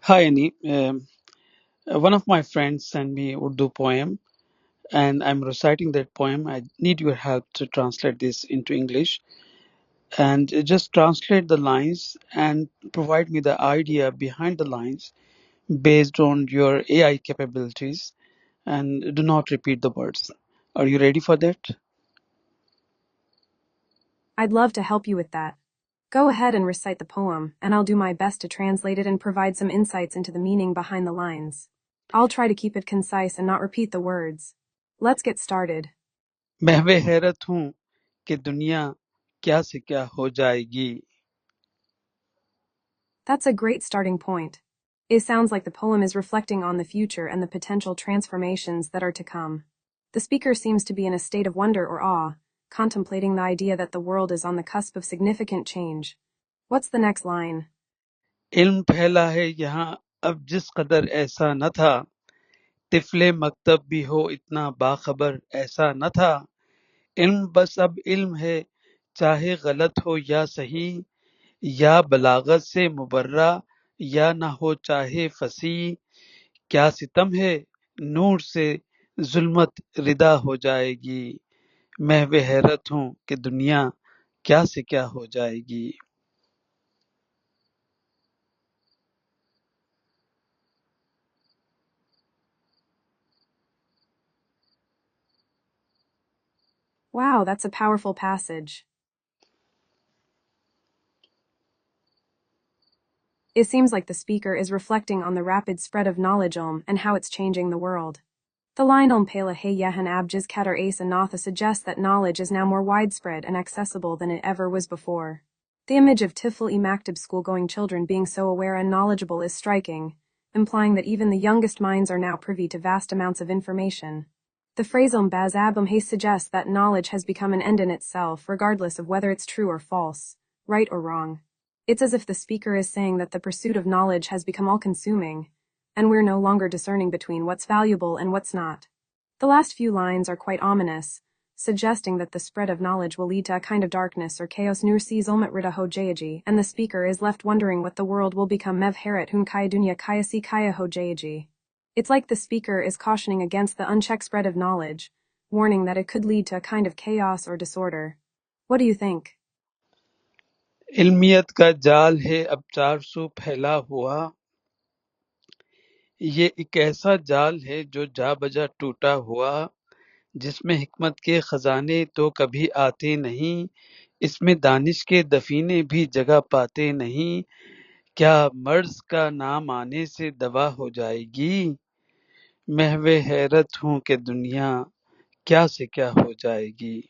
Hi, Annie. One of my friends sent me Urdu poem, and I'm reciting that poem. I need your help to translate this into English, and just translate the lines and provide me the idea behind the lines based on your AI capabilities, and do not repeat the words. Are you ready for that? I'd love to help you with that. Go ahead and recite the poem, and I'll do my best to translate it and provide some insights into the meaning behind the lines. I'll try to keep it concise and not repeat the words. Let's get started. महवे हैरत हूँ कि दुनिया क्या से क्या हो जाएगी. That's a great starting point. It sounds like the poem is reflecting on the future and the potential transformations that are to come. The speaker seems to be in a state of wonder or awe, contemplating the idea that the world is on the cusp of significant change. What's the next line? इल्म फैला है यहाँ अब जिस कदर ऐसा न था. तिफ़्ले मकतब भी हो इतना बाखबर ऐसा न था. इल्म बस अब इल्म है, चाहे गलत हो या सही, या बलागत से मुबर्रा या न हो चाहे फसीह. क्या सितम है, नूर से जुल्मत रिदा हो जाएगी. महवे हैरत हूँ कि दुनिया क्या से क्या हो जाएगी. Wow, that's a powerful passage. It seems like the speaker is reflecting on the rapid spread of knowledge and how it's changing the world. The line Pela Hey Yahan Abjis Katar Asa Natha suggests that knowledge is now more widespread and accessible than it ever was before. The image of Tifl Maktub school-going children being so aware and knowledgeable is striking, implying that even the youngest minds are now privy to vast amounts of information. The phrase Baz Abum Hay suggests that knowledge has become an end in itself, regardless of whether it's true or false, right or wrong. It's as if the speaker is saying that the pursuit of knowledge has become all-consuming, and we're no longer discerning between what's valuable and what's not. The last few lines are quite ominous, suggesting that the spread of knowledge will lead to a kind of darkness or chaos nur si zulmat rida hojayaji, and the speaker is left wondering what the world will become mev heret hun kaya dunya kaya si kaya hojayaji. It's like the speaker is cautioning against the unchecked spread of knowledge, warning that it could lead to a kind of chaos or disorder. What do you think? इल्मियत का जाल है अब 400 फैला हुआ. ये एक ऐसा जाल है जो जा बजा टूटा हुआ, जिसमें हिकमत के खजाने तो कभी आते नहीं, इसमें दानिश के दफीने भी जगह पाते नहीं. क्या मर्ज का नाम आने से दवा हो जाएगी. महवे हैरत हूँ कि दुनिया क्या से क्या हो जाएगी.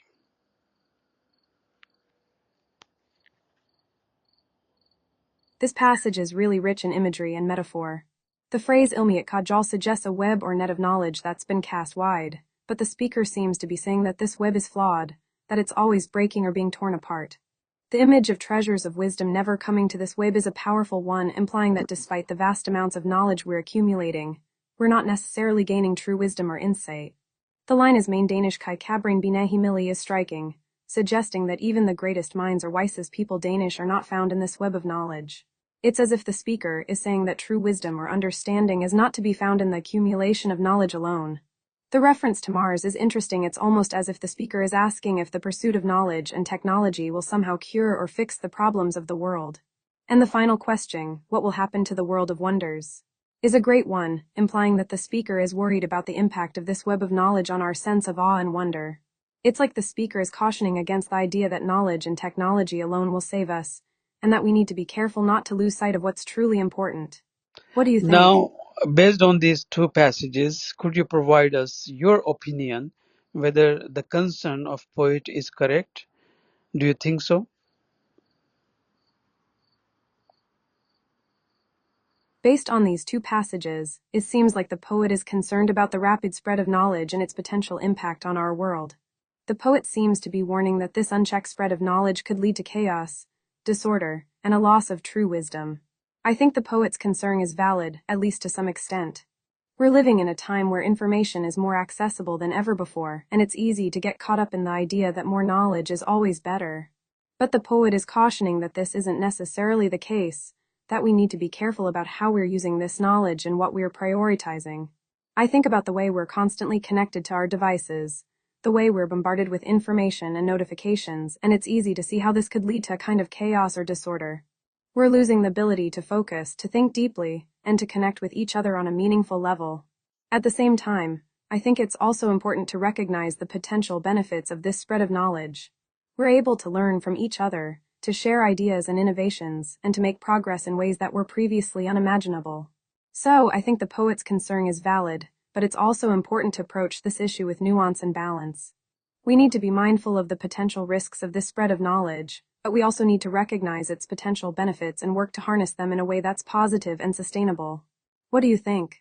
This passage is really rich in imagery and metaphor. The phrase Ilmiat Kajal suggests a web or net of knowledge that's been cast wide, but the speaker seems to be saying that this web is flawed, that it's always breaking or being torn apart. The image of treasures of wisdom never coming to this web is a powerful one, implying that despite the vast amounts of knowledge we're accumulating, we're not necessarily gaining true wisdom or insight. The line is main Danish Kai Kabring Bine Humili is striking, suggesting that even the greatest minds or wisest people Danish are not found in this web of knowledge. It's as if the speaker is saying that true wisdom or understanding is not to be found in the accumulation of knowledge alone. The reference to Mars is interesting. It's almost as if the speaker is asking if the pursuit of knowledge and technology will somehow cure or fix the problems of the world. And the final question, what will happen to the world of wonders, is a great one, implying that the speaker is worried about the impact of this web of knowledge on our sense of awe and wonder. It's like the speaker is cautioning against the idea that knowledge and technology alone will save us, and that we need to be careful not to lose sight of what's truly important. What do you think? Now, based on these two passages, could you provide us your opinion whether the concern of poet is correct? Do you think so? Based on these two passages, it seems like the poet is concerned about the rapid spread of knowledge and its potential impact on our world. The poet seems to be warning that this unchecked spread of knowledge could lead to chaos, disorder, and a loss of true wisdom. I think the poet's concern is valid, at least to some extent. We're living in a time where information is more accessible than ever before, and it's easy to get caught up in the idea that more knowledge is always better. But the poet is cautioning that this isn't necessarily the case, that we need to be careful about how we're using this knowledge and what we're prioritizing. I think about the way we're constantly connected to our devices, the way we're bombarded with information and notifications, and it's easy to see how this could lead to a kind of chaos or disorder. We're losing the ability to focus, to think deeply, and to connect with each other on a meaningful level. At the same time, I think it's also important to recognize the potential benefits of this spread of knowledge. We're able to learn from each other, to share ideas and innovations, and to make progress in ways that were previously unimaginable. So, I think the poet's concern is valid, but it's also important to approach this issue with nuance and balance. We need to be mindful of the potential risks of this spread of knowledge, but we also need to recognize its potential benefits and work to harness them in a way that's positive and sustainable. What do you think?